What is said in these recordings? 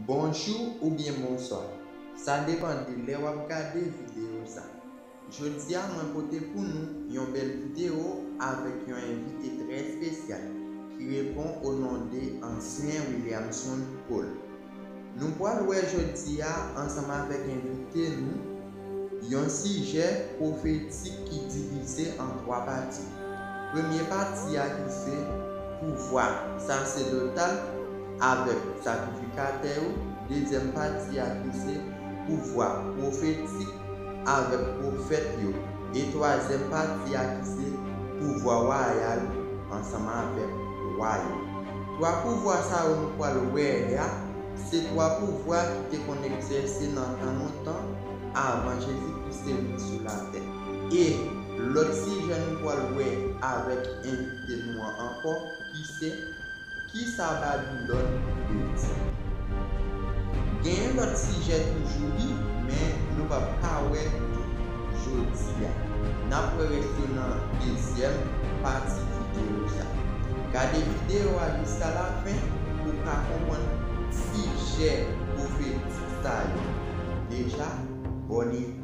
Bonjour ou bien bonsoir. Ça dépend de l'heure où vous regardez vidéo ça. Je dis à mon côté pour nous une belle vidéo avec un invité très spécial qui répond au nom d'Ancien Williamson Paul. Nous pourrons aujourd'hui ensemble avec invité nous un sujet prophétique qui est divisé en trois parties. Première partie qui c'est pouvoir sacerdotal avec sacrificateur. Deuxième partie qui c'est pouvoir prophétique avec prophète. Et troisième partie qui c'est pouvoir royal ensemble avec royaume. Trois pouvoirs ça on peut le voir. C'est trois pouvoirs qui étaient exercés dans longtemps avant Jésus-Christ est venu sur la terre. Et l'autre sujet nous pouvons le voir avec invité nous encore qui ça Babylone de Dieu. Il y a un autre sujet toujours, mais nous ne pouvons pas voir tout aujourd'hui. Nous allons rester dans la deuxième partie vidéo. Regardez la vidéo jusqu'à la fin pour comprendre le sujet prophétique. Déjà, bonne écoute.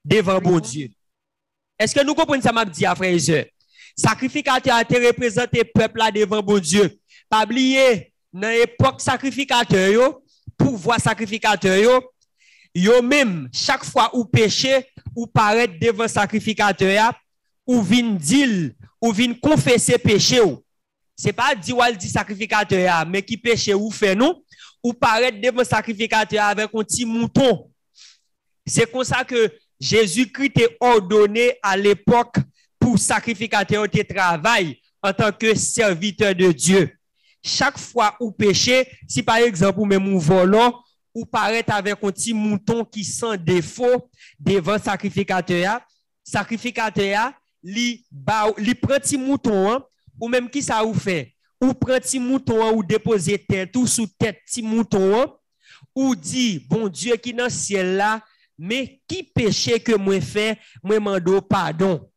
Devant bon Dieu. Est-ce que nous comprenons ça, m'a dit, frères et sœurs? Sacrificateur a été représenté peuple là devant bon Dieu. Pas oublier, dans l'époque sacrificateur, pouvoir sacrificateur, yo même, chaque fois ou péché, ou paraître devant sacrificateur, ou vin dire, ou vin confesser péché. C'est pas dit ou dit sacrificateur, mais qui péché ou fait nous, ou paraître devant sacrificateur avec un petit mouton. C'est comme ça que Jésus-Christ est ordonné à l'époque pour sacrificateur de travail en tant que serviteur de Dieu. Chaque fois où péché, si par exemple ou même ou volant, ou paraît avec un petit mouton qui sans défaut devant sacrificateur, li prend petit mouton ou même qui ça ou fait, ou prend petit mouton ou déposer tête ou sous tête petit mouton ou dit bon Dieu qui dans ciel là. Mais qui péché que moi fait, moi mando pardon.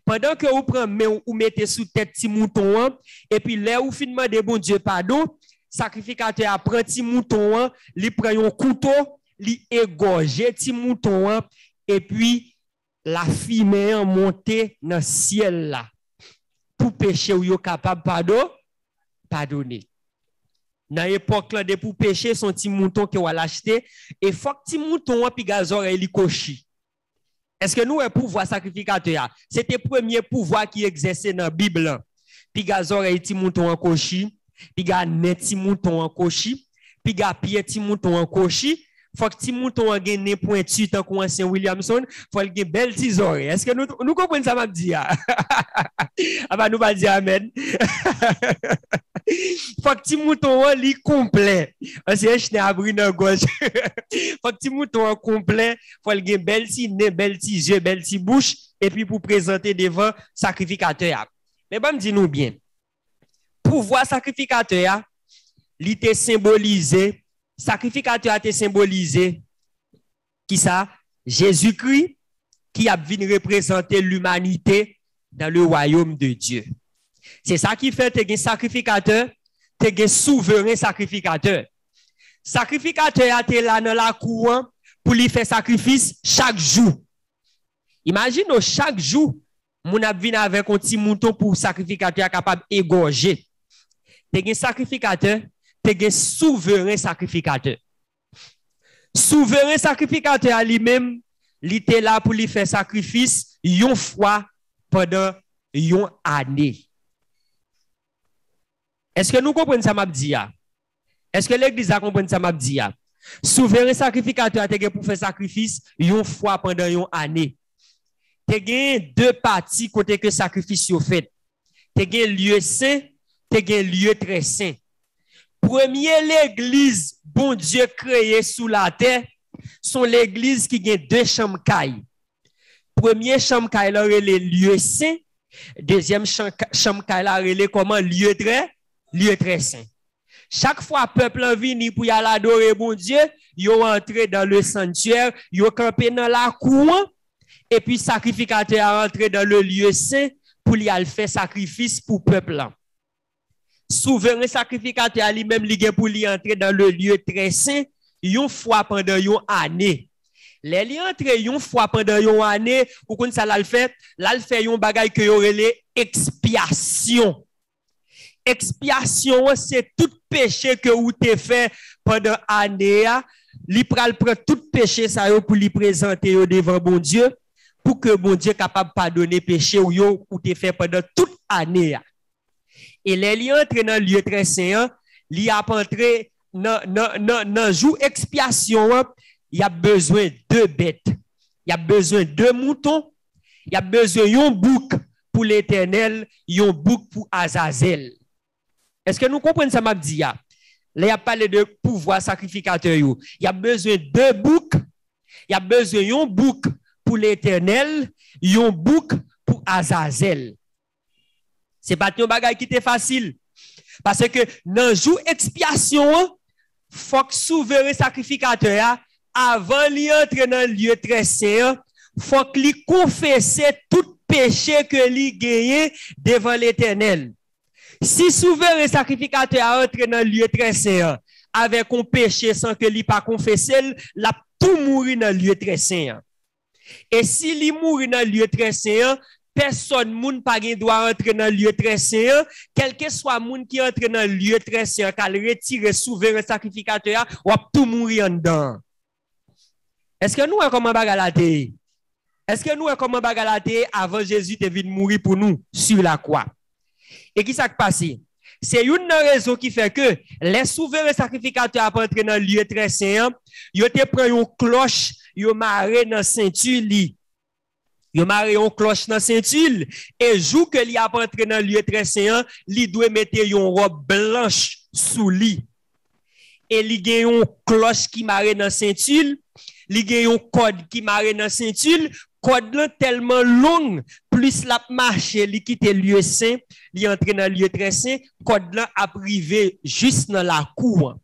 Pendant que vous prenez ou mettez sous tête petit mouton et puis là ou fin demander bon Dieu pardon, sacrificateur a prend petit mouton, li prend un couteau, li égorge petit mouton et puis la fumée monter dans ciel là. Pour péché ou yo capable pardonner. Dans l'époque là de pour pécher son petit mouton que on l'acheter et faut que petit mouton puis gazor il cochi. Est-ce que nous un pouvoir sacrificateur c'était premier pouvoir qui exerçait dans Bible. Puis gazor et petit mouton en cochi, puis ga net petit mouton en cochi, puis ga pied petit mouton en cochi. Faut que petit mouton a gagné pointu tant qu'on Ancien Williamson, faut qu'il ait belle petite oreille. Est-ce que nous comprenons ça m'a dit ah bah nous va dire amen. Faut que petit mouton li complet. C'est chien abri dans gauche. Faut que petit mouton complet, faut qu'il ait belle petite nez, belle petite yeux, belle petite bouche et puis pour présenter devant sacrificateur. Mais bon dis nous bien. Pouvoir sacrificateur, li était symbolisé. Sacrificateur a été symbolisé qui ça? Jésus-Christ qui a venu représenter l'humanité dans le royaume de Dieu. C'est ça qui fait que sacrificateur, que souverain sacrificateur. Sacrificateur a été là dans la cour pour lui faire sacrifice chaque jour. Imagine chaque jour, mon a venu avec un petit mouton pour sacrificateur capable d'égorger. Te sacrificateur te souverain sacrificateur. Souverain sacrificateur lui-même, il était là pour lui faire sacrifice une fois pendant une année. Est-ce que nous comprenons ça m'a dit? Est-ce que l'église a compris ça m'a dit? Souverain sacrificateur a été pour faire sacrifice une fois pendant une année. te gen deux parties côté que sacrifice yo fait. Te gen lieu saint, te gen lieu très saint. Premier l'église bon Dieu créé sous la terre sont l'église qui gen deux chambres caille. Premier chambre caille là les lieux saint, deuxième chambre caille là relé comment lieu très saint. Chaque fois peuple vini pour y aller adorer bon Dieu, yo entré dans le sanctuaire, yo campé dans la cour et puis sacrificateur a entré dans le lieu saint pour y aller faire sacrifice pour peuple là. Souverain sacrificateur lui-même li gen pour lui entrer dans le lieu très saint une fois pendant une année. Les li entrer une fois pendant une année, ou kon ça la le fait yon bagay que yo relé expiation. Expiation c'est tout péché que ou te fait pendant année li pral prend tout péché ça yo pour lui présenter yo devant bon Dieu pour que bon Dieu capable pardonner péché ou yo ou te fait pendant toute année. Et les li entre dans lieu très saint, li a entré dans jour expiation, il y a besoin de bêtes, il y a besoin de moutons, il y a besoin d'un bouc pour l'Éternel, un bouc pour Azazel. Est-ce que nous comprenons ça m'a dit là? Là il a parlé de pouvoir sacrificateur yo. Il y a besoin de bouc, il y a besoin d'un bouc pour l'Éternel, un bouc pour Azazel. C'est pas un bagage qui était facile. Parce que dans le jour expiation, faut que souverain sacrificateur, avant d'y entrer dans le lieu très saint, faut qu'il confesse tout péché que lui gagne devant l'Éternel. Si souverain sacrificateur entre dans le lieu très saint avec un péché sans que lui pas confessé, il a tout mourir dans le lieu très saint. Et si lui mourit dans le lieu très saint, personne moun pa gen doit entrer dans le lieu très saint, quel que soit moun qui entre dans le lieu très saint, qu'al retire souverain sacrificateur, ou tout mourir en dedans. Est-ce que nous comment bagalate? Est-ce que nous comment bagalate avant Jésus te venu mourir pour nous sur la croix? Et qui s'est passé? C'est une raison qui fait que les souverains sacrificateurs pour entrer dans le lieu très saint, yo te prend une cloche, yo maré dans ceinture li. Yo maré une cloche dans ceinture et jour que li a entré dans le lieu très saint, li doit mettre une robe blanche sous li. Et li gen une cloche qui maré dans ceinture, li gen un code qui maré dans ceinture, code là tellement long, plus la marche li quitte lieu saint, li entre dans lieu très saint, code là a privé juste dans la cour.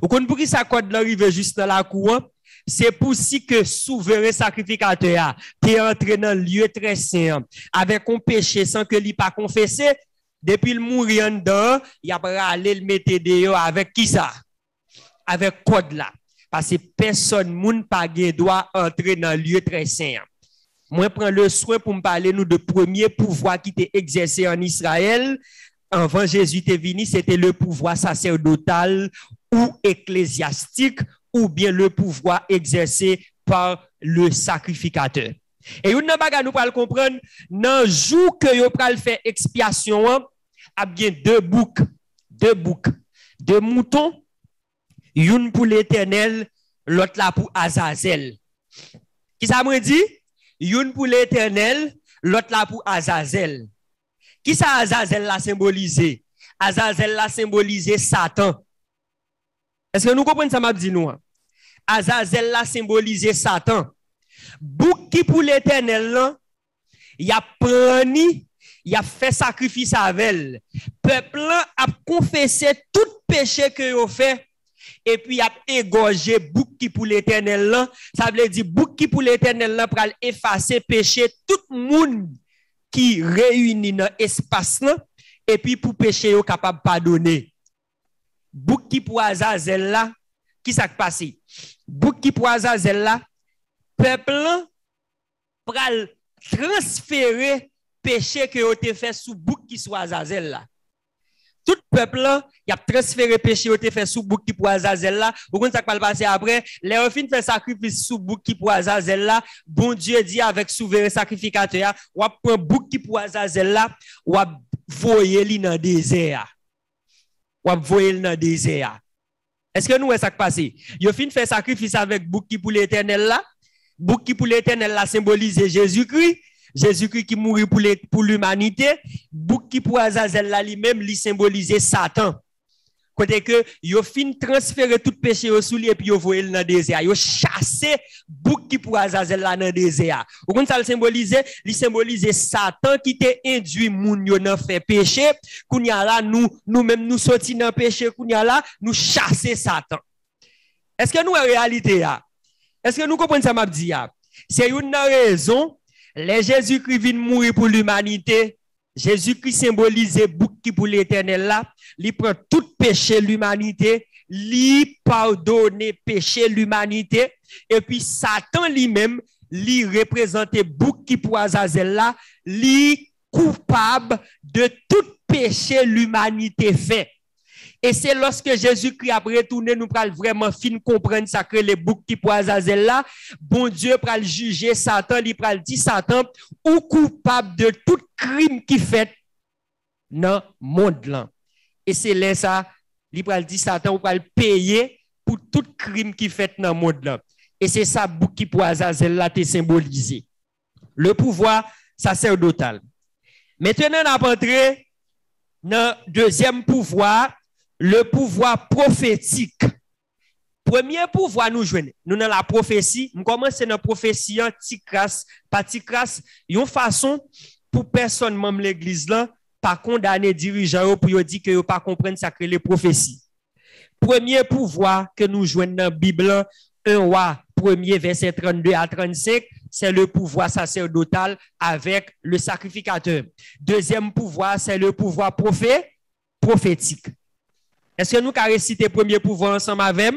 Ou kon pour qui ça code là arrive juste dans la cour? C'est pour si que souverain sacrificateur t'es entré dans le lieu très saint avec un péché sans que lui pas confessé, depuis le mourir en dedans, il a pas aller le mettre dehors avec qui ça? Avec code là. Parce que personne moun pas doit entrer dans le lieu très saint. Moi prends le soin pour me parler nous de premier pouvoir qui était exercé en Israël avant Jésus est venu, c'était le pouvoir sacerdotal ou ecclésiastique ou bien le pouvoir exercé par le sacrificateur. Et une bagarre nous pas le comprendre, dans jour que yo pral faire expiation, a bien deux boucs, deux moutons, une pour l'Éternel, l'autre là pour Azazel. Qui ça me dit? Une pour l'Éternel, l'autre là pour Azazel. Qui ça Azazel l'a symbolisé? Azazel l'a symbolisé Satan. Est-ce que nous comprenons ça m'a dit nous? Azazel l'a symbolisé Satan. Bouc qui pour l'Éternel, il a pris, il a fait sacrifice avec. Peuple a confessé tout péché que il a fait. Et puis, il a égorgé bouc qui pour l'Éternel. Ça veut dire bouc qui pour l'Éternel pour effacer péché tout le monde qui réunit dans l'espace. Et puis, pour péché, il est capable de pardonner. Bouc qui pour Azazel là, qui s'est passé? Bouc qui pour Azazel là, peuple pour transférer péché que vous avez fait sous bouc qui soit Azazel là. Tout peuple là, il a transféré péché au fait sous bouc qui pour Azazel là. Vous comprenez ça qui va passer après? Les fin fait sacrifice sous bouc qui pour Azazel là. Bon Dieu dit avec souverain sacrificateur, ou prend bouc qui pour Azazel là, ou voyer li dans désert. Ou voyer dans le désert. Est-ce que nous est ça qui passe? Yo fin fait sacrifice avec bouc qui pour l'Éternel là. Bouc qui pour l'Éternel là symbolise Jésus-Christ. Jésus-Christ qui mourit pour l'humanité, bouc qui pour Azazel là lui-même, lui symboliser Satan. Côté que yo fin transférer tout péché au sous lui et puis yo voyer dans le désert. Yo chasser bouc qui pour Azazel là dans le désert. Vous comprenez ça le symboliser Satan qui t'a induit moun yo nan fait péché. Kounya là nous-même nous sorti dans péché kounya là nous chasser Satan. Est-ce que nous en réalité là? Est-ce que nous comprenons ça m'a dit là? C'est une raison les Jésus-Christ vient mourir pour l'humanité. Jésus-Christ symbolisait bouc qui pour l'éternel là, il prend tout péché l'humanité, il pardonne péché l'humanité et puis Satan lui-même, il représente bouc qui pour Azazel là, il coupable de tout péché l'humanité fait. Et c'est lorsque Jésus-Christ a retourné, nous pral vraiment fin comprendre ça que les boucs qui pour Azazel là, bon Dieu pral juger Satan, il pral dit Satan ou coupable de tout crime qui fait dans le monde là. Et c'est là ça, il pral dit Satan ou pral payer pour tout crime qui fait dans le monde là. Et c'est ça bouc qui pour Azazel là te symbolisé. Le pouvoir sacerdotal. Maintenant on a entré dans deuxième pouvoir, le pouvoir prophétique. Premier pouvoir nous jouons. Nous dans la prophétie, nous commençons dans la prophétie anti-crasse, pas-crasse, une façon pour personne même l'église là pas condamner dirigeant pour dire que yo pas comprendre ça que les prophéties. Premier pouvoir que nous jouons dans la Bible, 1 Roi 1er verset 32 à 35, c'est le pouvoir sacerdotal avec le sacrificateur. Deuxième pouvoir, c'est le pouvoir prophétique. Est-ce que nous avons récité le premier pouvoir ensemble avec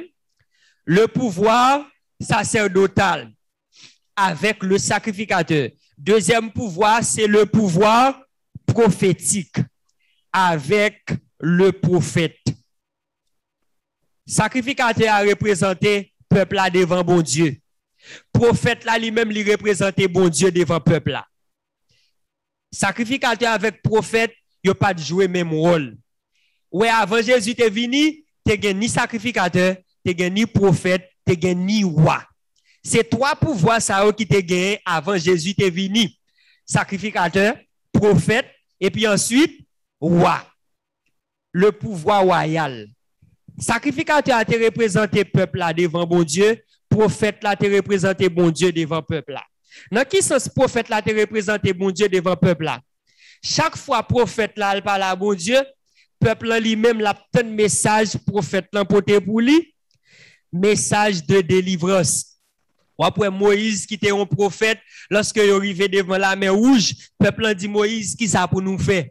le pouvoir sacerdotal avec le sacrificateur? Deuxième pouvoir, c'est le pouvoir prophétique avec le prophète. Sacrificateur a représenté peuple là devant bon Dieu. Prophète là lui-même lui représentait bon Dieu devant peuple là. Sacrificateur avec prophète, il n'a pas de jouer même rôle. Ouais, avant Jésus te venu, tu ni sacrificateur, tu ni prophète, tu ni roi. C'est trois pouvoirs ça qui te gagné avant Jésus te venu. Sacrificateur, prophète et puis ensuite roi. Le pouvoir royal. Sacrificateur a te représenté peuple là devant bon Dieu, prophète là te représenté bon Dieu devant peuple là. Dans qui sens prophète là te représenté bon Dieu devant peuple là? Chaque fois prophète là il parle à bon Dieu, peuple lui-même l'a un message prophète là porté pour lui, message de délivrance. Après Moïse qui était un prophète, lorsque il est arrivé devant la mer rouge, peuple dit Moïse qui ça pour nous faire?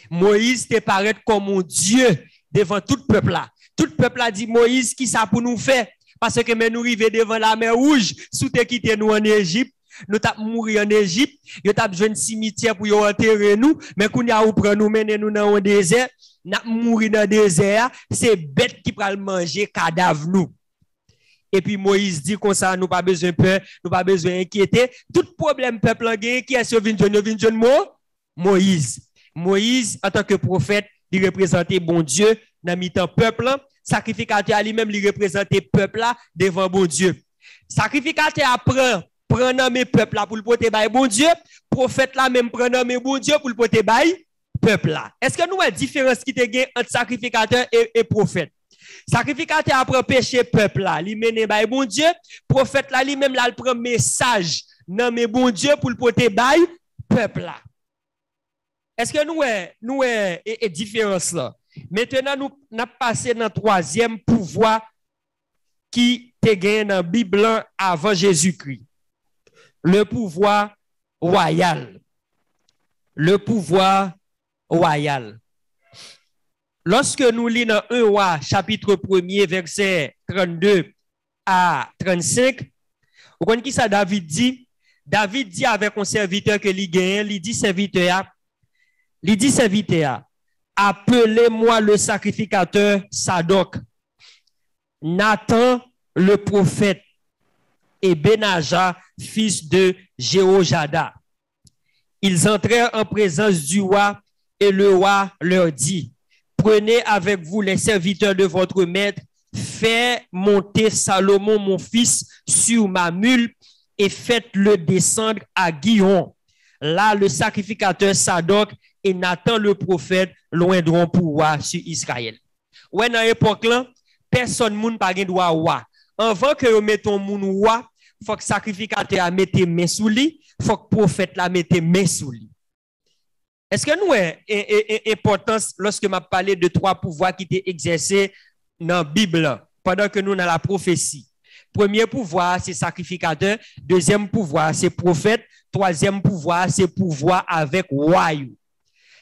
Moïse te paraît comme un Dieu devant tout peuple là. Tout peuple a dit Moïse qui ça pour nous faire? Parce que nous arrivons devant la mer rouge, sous te quitter nous en Égypte. Nous t'a mouru en Égypte, yo t'a besoin de cimetière pour yo enterrer nous, mais qu'on y a ou prend nous mener nous dans un désert, n'a mouru dans le désert, c'est bête qui pral manger cadavre nous. Et puis Moïse dit comme ça, nous pas besoin peur, nous pas besoin inquiéter, tout problème peuple en gagne qui est sur vinn jeune Moïse. Moïse en tant que prophète, il représentait bon Dieu dans mi-temps peuple, sacrificateur lui-même il représentait peuple là devant bon Dieu. Sacrificateur apprend prendre mes peuple là pour le porter bail bon Dieu, prophète là même prendre mes bon Dieu pour le porter bail peuple là. Est-ce que nous avons une différence qui te gagne entre sacrificateur et prophète? Sacrificateur apprend péché peuple là, il mène bail bon Dieu, prophète là lui même là il prend message dans mes bon Dieu pour le porter bail peuple là. Est-ce que nous est différence là? Maintenant nous n'a passé dans troisième pouvoir qui te gagne dans la Bible avant Jésus-Christ. Le pouvoir royal. Le pouvoir royal. Lorsque nous lisons dans 1 Roi, chapitre 1er, verset 32 à 35, vous connaissez qui ça David dit? David dit avec un serviteur que il gagne, il dit serviteur, appelez-moi le sacrificateur Sadok, Nathan le prophète, et Benaja, fils de Jéhojada. Ils entrèrent en présence du roi et le roi leur dit, prenez avec vous les serviteurs de votre maître, faites monter Salomon mon fils sur ma mule et faites-le descendre à Gihon. Là, le sacrificateur Sadok et Nathan le prophète loindront pouvoir sur Israël. Ouais, dans l'époque là, personne moun pas gen droit roi. Avant que vous mettez moun roi, faut que sacrificateur a mette main sous lui, faut que prophète la mette main sous lui. Est-ce que nous avons importance lorsque m'a parlé de trois pouvoirs qui étaient exercés dans la Bible pendant que nous dans la prophétie? Premier pouvoir, c'est sacrificateur. Deuxième pouvoir, c'est prophète. Troisième pouvoir, c'est pouvoir avec roi.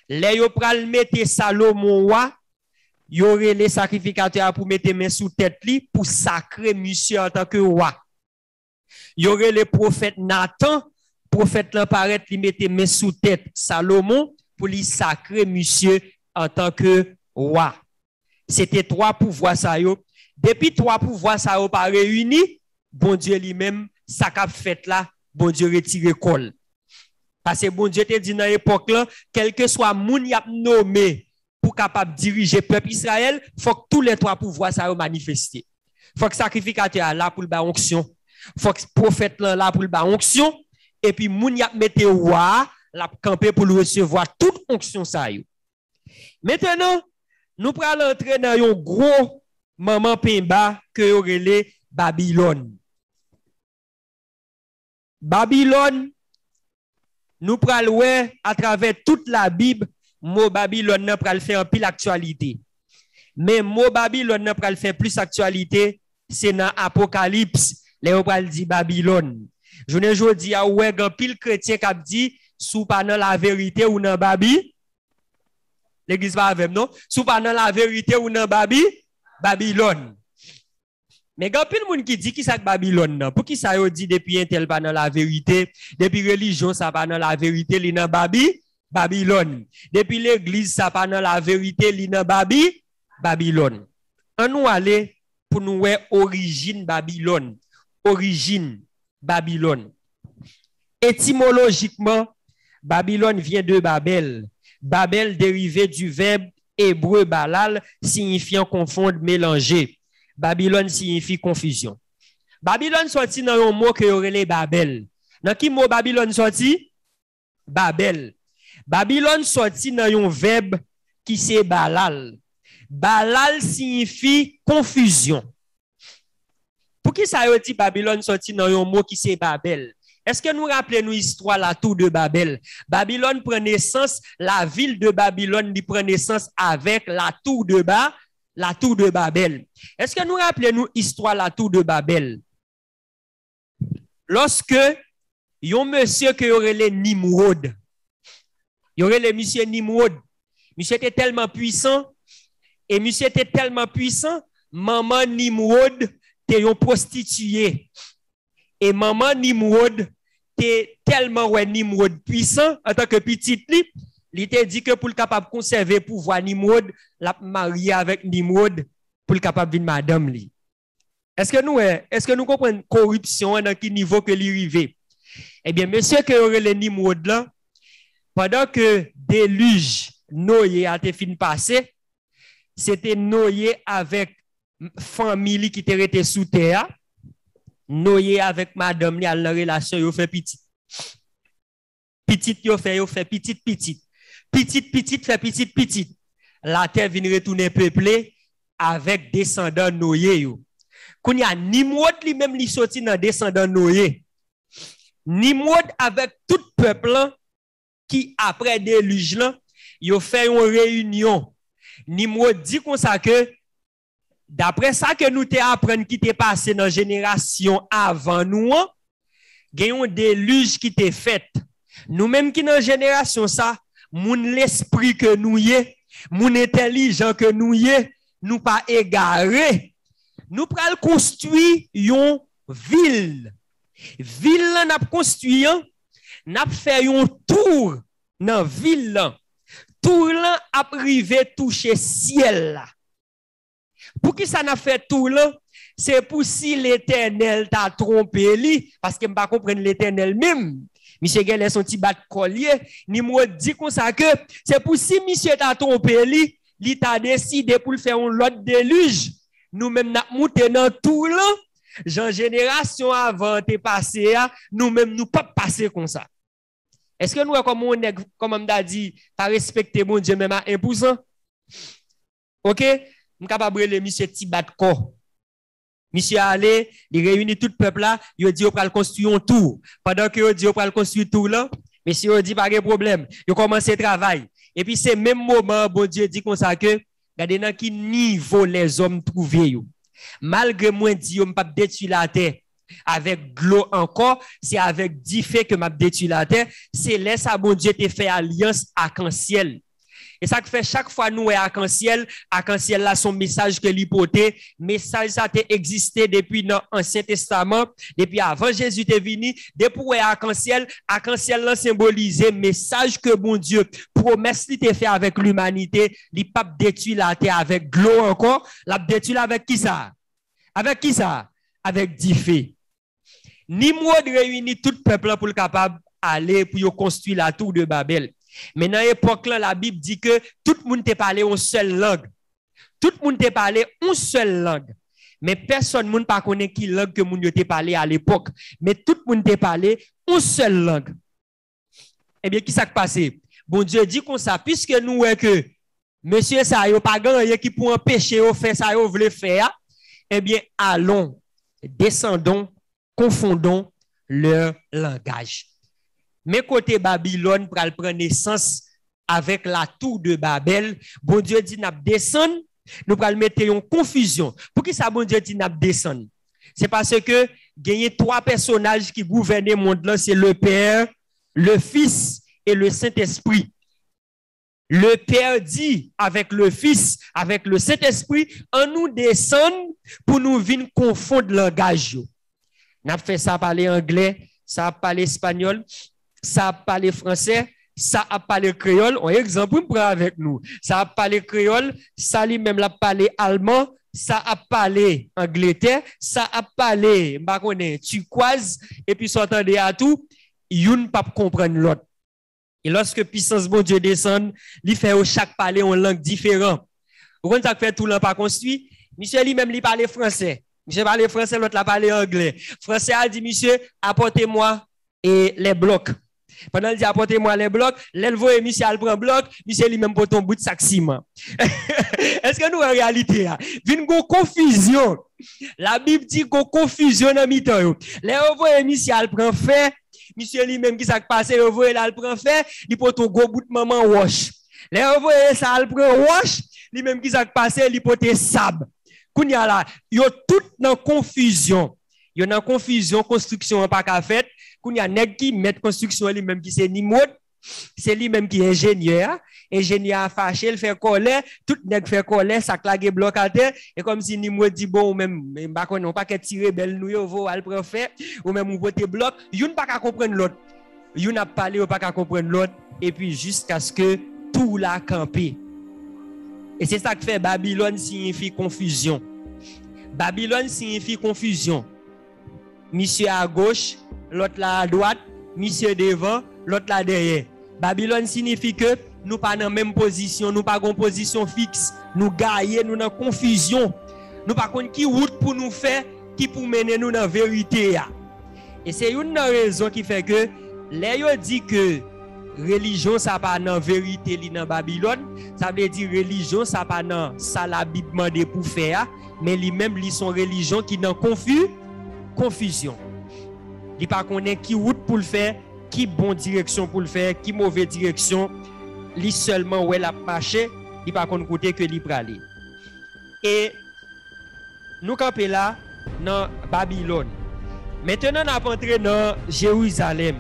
Les yo pral mettre Salomon roi, y aurait les sacrificateurs pour mettre main sous tête li pour sacrer monsieur en tant que roi. Y aurait le prophète Nathan, prophète là paraît li mettre main sous tête Salomon pour lui sacrer monsieur en tant que roi. C'était trois pouvoirs ça yo. Depuis trois pouvoirs ça yo pas réunis, bon Dieu lui-même ça qu'a fait là, bon Dieu retire col. Parce que bon Dieu te dit dans l'époque là, quel que soit moun y a nommé pour capable diriger peuple Israël, faut que tous les trois pouvoirs ça yo manifester. Faut que sacrificateur là pour le ba onction, faut que prophète là pour le ba onction et puis moun y a mette roi la camper pour le recevoir toute onction ça yo. Maintenant, nous prenons entrer dans un gros maman pemba que yo relé Babylone. Babylone, nous prenons à travers toute la Bible, mot Babylone n'a pas le faire en pile actualité. Mais mot Babylone n'a pas le faire plus actualité, c'est dans Apocalypse, les on pral dit Babylone. Je ne dis à ouais gan pile chrétien qui dit sous pas dans la vérité ou dans Babi. L'église pas avec non, sous pas dans la vérité ou dans Babylone. Mais quand pile moun qui dit qui ça Babylone non, pour qui ça yo dit depuis un tel pas dans la vérité, depuis religion ça pas dans la vérité, li dans Babylone. Depuis l'église ça pas dans la vérité, li dans Babylone. On nous aller pour nous voir origine Babylone. Origine Babylone. Étymologiquement, Babylone vient de Babel. Babel dérivé du verbe hébreu balal signifiant confondre, mélanger. Babylone signifie confusion. Babylone sorti dans un mot que aurait les Babel. Dans qui mot Babylone sorti? Babel. Babylone sorti dans un verbe qui c'est balal. Balal signifie confusion. Pour qui ça dit Babylone sorti dans un mot qui c'est Babel? Est-ce que nous rappelons l'histoire la tour de Babel? Babylone prend naissance, la ville de Babylone prend naissance avec la tour de Babel. Est-ce que nous rappelons l'histoire la tour de Babel? Lorsque yon monsieur qui aurait les Nimrod, il y aurait le monsieur Nimrod. Monsieur était tellement puissant et monsieur était tellement puissant, maman Nimrod était une prostituée. Et maman Nimrod était tellement Nimrod puissant en tant que petite li, il t'a dit que pour le capable conserver pouvoir Nimrod, la marier avec Nimrod pour le capable de madame li. Est-ce que nous comprenons corruption dans quel niveau que l'arrivée? Eh bien, monsieur que aurait le Nimrod là, pendant que déluge Noé a été fin passé, c'était Noé avec famille qui était resté sous terre. Noé avec madame li a la relation yo fait petit. Petit yo fait petit. Petit fait petit. La terre vient retourner peuplée avec descendants Noé yo. Quand y a Nimrod lui-même li sorti dans descendant Noé. Nimrod avec tout peuple qui après déluge là, yo fait une réunion. Nimrod dit comme ça que d'après ça que nous te apprendre qui t'est passé dans génération avant nous, gayon déluge qui t'est fait. Nous même qui dans génération ça, moun l'esprit que nous yé, moun intelligent que nous yé, nous pas égaré. Nous pral construire une ville. Ville n'a construit, n'a fait un tour dans ville. Tour là a privé toucher ciel là. Pour qui ça n'a fait tout là? C'est pour si l'Éternel t'a trompé li, parce que m'pas comprendre l'Éternel même. Monsieur Gelle son petit bat collier, Nimrod dit comme ça que c'est pour si monsieur t'a trompé li, li t'a décidé pour faire un lot déluge. Nous même n'a monté dans tout là. Jean génération avant t'es passé, nous même nous pas passer comme ça. Est-ce que nous, comme on est, comme on a dit, pas respecter mon Dieu même à 1%? OK? Je suis capable de monsieur Tibat Ko. Monsieur allé, il réunit tout le peuple là, il dit, on va construire un tour. Pendant que il dit, on va construire tout là, monsieur dit, pas de problème. Il commence le travail. Et puis, c'est même moment, bon Dieu dit comme ça que, regardez dans quel niveau les hommes trouvent. Malgré moi, dit, on ne peut pas détruire la terre. Avec l'eau encore, c'est avec 10 faits que m'a détruit la terre. C'est là ça, bon Dieu, te fait alliance arc-en-ciel. Et ça fait chaque fois nous arc-en-ciel là son message que l'hypothèse, message ça a existé depuis l'Ancien Testament, depuis avant Jésus est venu, depuis arc-en-ciel là symbolisé message que bon Dieu promesse li te fait avec l'humanité, il pas détruire la terre avec l'eau encore, l'a détruire avec qui ça? Avec qui ça? Avec 10 faits. Nimrod réunit tout le peuple pour le capable aller pour construire la tour de Babel. Mais dans l'époque là, la Bible dit que tout le monde te parlait une seule langue. Tout le monde te parlait une seule langue. Mais personne ne pas connaît qui langue que moun yo te parlait à l'époque. Mais tout le monde te parlait une seule langue. Eh bien, qui s'est passé? Bon Dieu dit comme ça, puisque nous est que monsieur ça yo pas grand qui pour empêcher au faire ça yo veut faire. Eh bien, allons, descendons, confondons leur langage. Mais côté Babylone, pour prendre naissance avec la tour de Babel, bon Dieu dit n'a descendre, nous allons mettre en confusion. Pour qui ça bon Dieu dit n'a descendre? C'est parce que gagner 3 personnages qui gouvernent le monde là, c'est le Père, le Fils et le Saint-Esprit. Le Père dit avec le Fils, avec le Saint-Esprit, on nous descend pour nous venir confondre le langage. N'a fait ça parler anglais, ça parler espagnol, ça parler français, ça a parlé créole. Un exemple, pour avec nous. Ça a parlé créole, ça lui-même l'a parlé allemand, ça a parlé Angleterre, ça a parlé, bah connais, turquoise, et puis s'entendait à tout, une pas comprendre l'autre. Et lorsque puissance bon Dieu descend, il fait au chaque parler en langue différente. Vous comprenez ça fait tout l'an pas construit? Monsieur lui-même lui parle français. Monsieur parle français, l'autre l'a parlé anglais. Français a dit monsieur, apportez-moi les blocs. Pendant qu'il dit apportez-moi les blocs, l'éleveur monsieur al prend bloc, monsieur lui-même pour ton bout de sac ciment. Est-ce que nous en réalité vient go confusion. La Bible dit go confusion dans mi-temps. L'éleveur monsieur al prend fait, monsieur lui-même qui s'est passé, l'éleveur il al prend fait, il pour ton gros bout de maman wash. L'éleveur ça al prend wash, lui-même qui s'est passé, il pour tes sable. Kounya là, yo tout dans confusion. Yo dans confusion, construction pas qu'à fait. Kounya nèg qui met construction lui-même qui c'est Nimrod, c'est lui-même qui est ingénieur. Ingénieur fâché, il fait colère, tout nèg fait colère, ça clague bloc à terre et comme si Nimrod dit bon ou même pas qu'on pas qu'à tirer belle nou yo vo al préfet ou même ou voter bloc, youn pas qu'à comprendre l'autre. Youn a parlé ou pas qu'à comprendre l'autre et puis jusqu'à ce que tout l'a campé. Et c'est ça que fait Babylone signifie confusion. Babylone signifie confusion. Monsieur à gauche, l'autre là à droite, monsieur devant, l'autre là derrière. Babylone signifie que nous pas dans la même position, nous pas en position fixe, nous gagnons, nous dans confusion. Nous pas connait qui route pour nous faire, qui pour mener nous dans la vérité. Et c'est une raison qui fait que les yo dit que religion ça pas dans vérité li dans Babylone, ça veut dire religion ça pas dans ça la Bible demande pour faire, mais lui même li son religion qui dans confusion. Il pas connaît qui route pour le faire, qui bonne direction pour le faire, qui mauvaise direction, li seulement où elle a marché, il pas connaît côté que li praler. Et nous camper là dans Babylone. Maintenant on a entré dans Jérusalem.